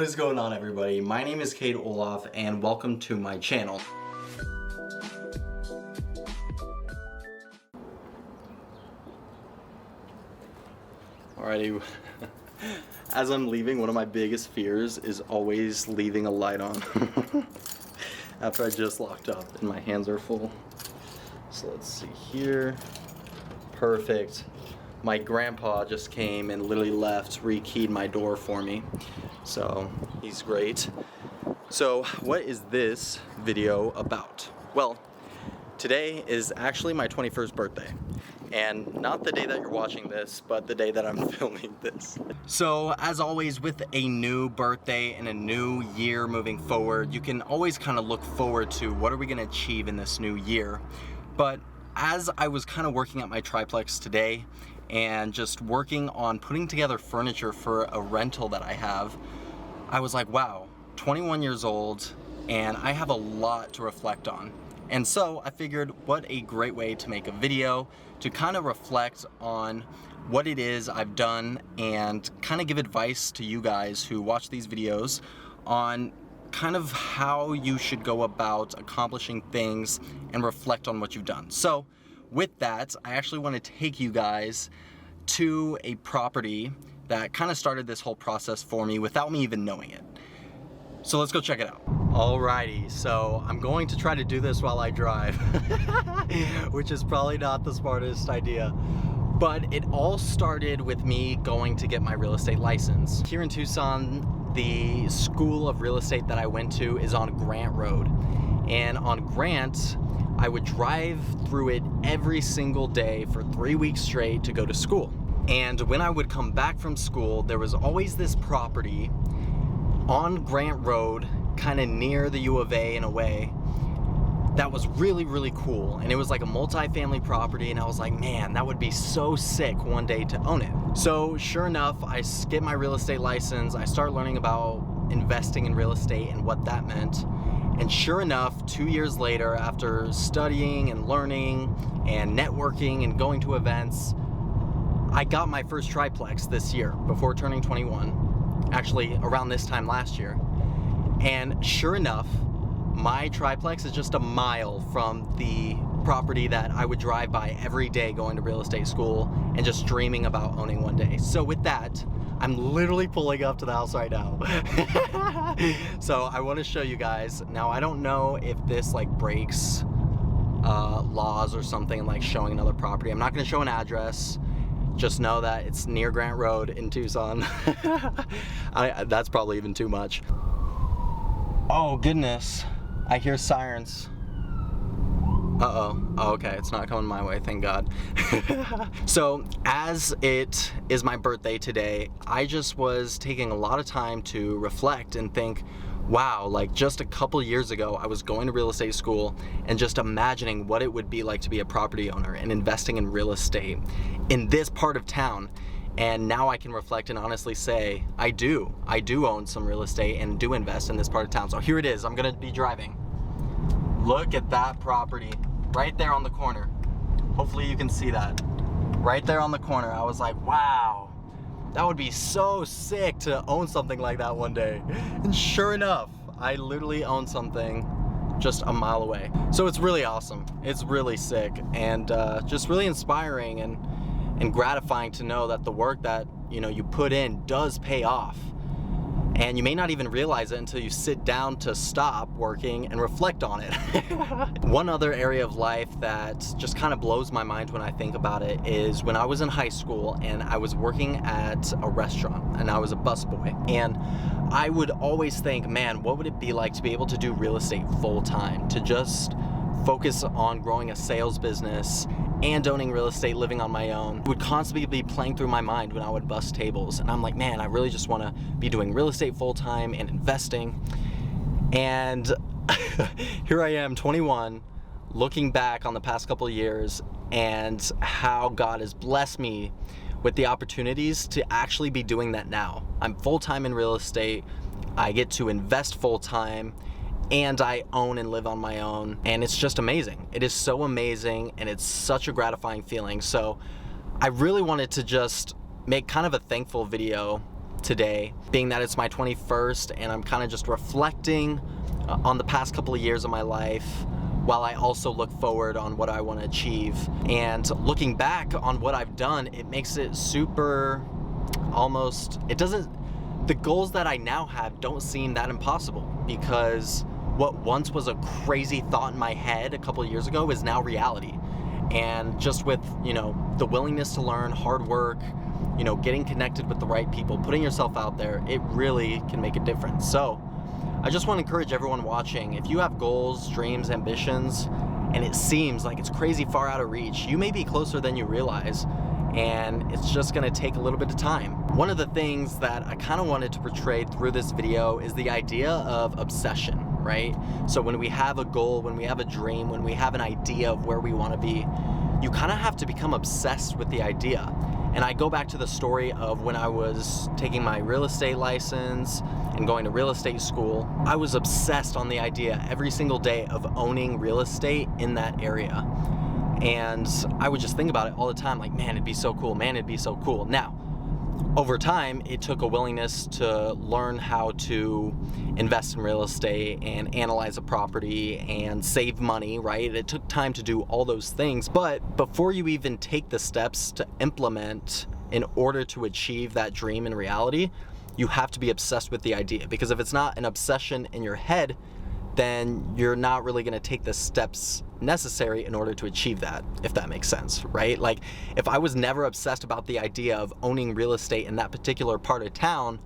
What is going on, everybody? My name is Cade Olaf and welcome to my channel. Alrighty, as I'm leaving, one of my biggest fears is always leaving a light on after I just locked up and my hands are full. So let's see here. Perfect. My grandpa just came and literally left, rekeyed my door for me. So he's great. So what is this video about? Well, today is actually my 21st birthday. And not the day that you're watching this, but the day that I'm filming this. So as always, with a new birthday and a new year moving forward, you can always kind of look forward to what are we gonna achieve in this new year. But as I was kind of working at my triplex today and just working on putting together furniture for a rental that I have, I was like, wow, 21 years old and I have a lot to reflect on. And so I figured what a great way to make a video to kind of reflect on what it is I've done and kind of give advice to you guys who watch these videos on kind of how you should go about accomplishing things and reflect on what you've done. So with that, I actually want to take you guys to a property that kind of started this whole process for me without me even knowing it. So let's go check it out. Alrighty, so I'm going to try to do this while I drive, which is probably not the smartest idea. But it all started with me going to get my real estate license. Here in Tucson, the school of real estate that I went to is on Grant Road. And on Grant, I would drive through it every single day for 3 weeks straight to go to school. And when I would come back from school, there was always this property on Grant Road, kind of near the U of A in a way, that was really, really cool. And it was like a multi-family property, and I was like, man, that would be so sick one day to own it. So sure enough, I get my real estate license, I start learning about investing in real estate and what that meant. And sure enough, 2 years later, after studying and learning and networking and going to events, I got my first triplex this year before turning 21, actually around this time last year. And sure enough, my triplex is just a mile from the property that I would drive by every day going to real estate school and just dreaming about owning one day. So with that, I'm literally pulling up to the house right now. So I want to show you guys. Now I don't know if this like breaks laws or something, like showing another property. I'm not going to show an address. Just know that it's near Grant Road in Tucson. That's probably even too much. Oh goodness, I hear sirens. Uh-oh. Oh, okay, it's not coming my way, thank God. So, as it is my birthday today, I just was taking a lot of time to reflect and think, wow, like just a couple years ago, I was going to real estate school and just imagining what it would be like to be a property owner and investing in real estate in this part of town. And now I can reflect and honestly say, I do own some real estate and do invest in this part of town. So here it is, I'm gonna be driving. Look at that property right there on the corner. Hopefully you can see that. Right there on the corner, I was like, wow, that would be so sick to own something like that one day. And sure enough, I literally own something just a mile away. So it's really awesome. It's really sick and just really inspiring and gratifying to know that the work that you put in does pay off. And you may not even realize it until you sit down to stop working and reflect on it. One other area of life that just kind of blows my mind when I think about it is when I was in high school and I was working at a restaurant and I was a busboy. And I would always think, man, what would it be like to be able to do real estate full time? To just focus on growing a sales business and owning real estate, living on my own, would constantly be playing through my mind when I would bus tables. And I'm like, man, I really just want to be doing real estate full time and investing. And here I am, 21, looking back on the past couple of years and how God has blessed me with the opportunities to actually be doing that now. I'm full time in real estate. I get to invest full time. And I own and live on my own, and it's just amazing. It is so amazing, and it's such a gratifying feeling. So I really wanted to just make kind of a thankful video today, being that it's my 21st and I'm kind of just reflecting on the past couple of years of my life, while I also look forward on what I want to achieve. And looking back on what I've done, it makes it super, the goals that I now have don't seem that impossible, because what once was a crazy thought in my head a couple of years ago is now reality. And just with, the willingness to learn, hard work, getting connected with the right people, putting yourself out there, it really can make a difference. So I just want to encourage everyone watching, if you have goals, dreams, ambitions, and it seems like it's crazy far out of reach, you may be closer than you realize, and it's just going to take a little bit of time. One of the things that I kind of wanted to portray through this video is the idea of obsession, right? So when we have a goal, when we have a dream, when we have an idea of where we want to be, you kind of have to become obsessed with the idea. And I go back to the story of when I was taking my real estate license and going to real estate school. I was obsessed on the idea every single day of owning real estate in that area. And I would just think about it all the time, like, man, it'd be so cool, man, it'd be so cool. Now, over time, it took a willingness to learn how to invest in real estate and analyze a property and save money, right? It took time to do all those things. But before you even take the steps to implement in order to achieve that dream in reality, you have to be obsessed with the idea. Because if it's not an obsession in your head, then you're not really going to take the steps necessary in order to achieve that, if that makes sense, right? Like, if I was never obsessed about the idea of owning real estate in that particular part of town,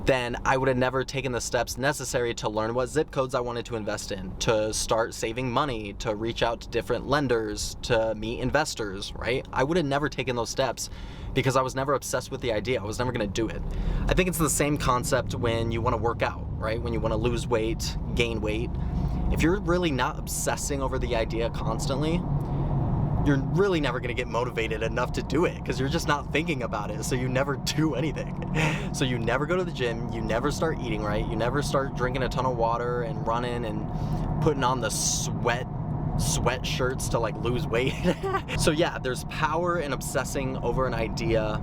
then I would have never taken the steps necessary to learn what zip codes I wanted to invest in, to start saving money, to reach out to different lenders, to meet investors, right? I would have never taken those steps because I was never obsessed with the idea. I was never gonna do it. I think it's the same concept when you wanna work out, right? When you wanna lose weight, gain weight. If you're really not obsessing over the idea constantly, you're really never gonna get motivated enough to do it because you're just not thinking about it, so you never do anything. So you never go to the gym, you never start eating right, you never start drinking a ton of water and running and putting on the sweatshirts to like lose weight. So yeah, there's power in obsessing over an idea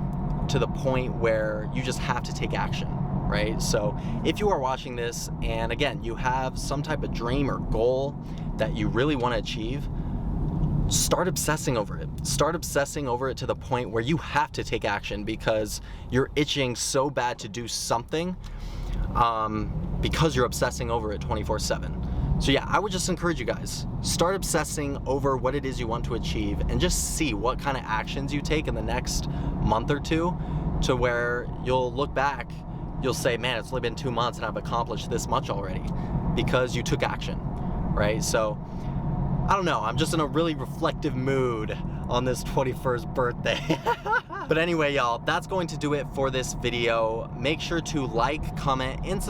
to the point where you just have to take action, right? So if you are watching this and again, you have some type of dream or goal that you really want to achieve, start obsessing over it. Start obsessing over it to the point where you have to take action because you're itching so bad to do something because you're obsessing over it 24/7. So yeah, I would just encourage you guys, start obsessing over what it is you want to achieve and just see what kind of actions you take in the next month or two to where you'll look back, you'll say, man, it's only been 2 months and I've accomplished this much already because you took action, right? So I don't know, I'm just in a really reflective mood on this 21st birthday. But anyway, y'all, that's going to do it for this video. Make sure to like, comment, and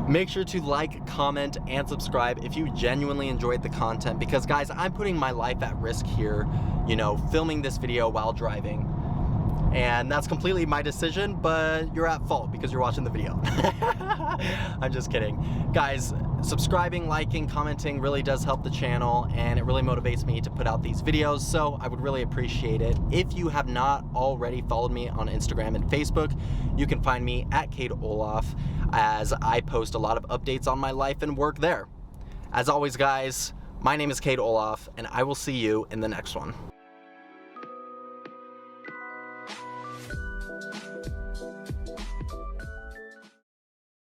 Make sure to like, comment, and subscribe if you genuinely enjoyed the content because guys, I'm putting my life at risk here, filming this video while driving. And that's completely my decision, but you're at fault because you're watching the video. I'm just kidding. Guys, subscribing, liking, commenting really does help the channel and it really motivates me to put out these videos, so I would really appreciate it. If you have not already followed me on Instagram and Facebook, you can find me at Cade Olaf as I post a lot of updates on my life and work there. As always, guys, my name is Cade Olaf and I will see you in the next one.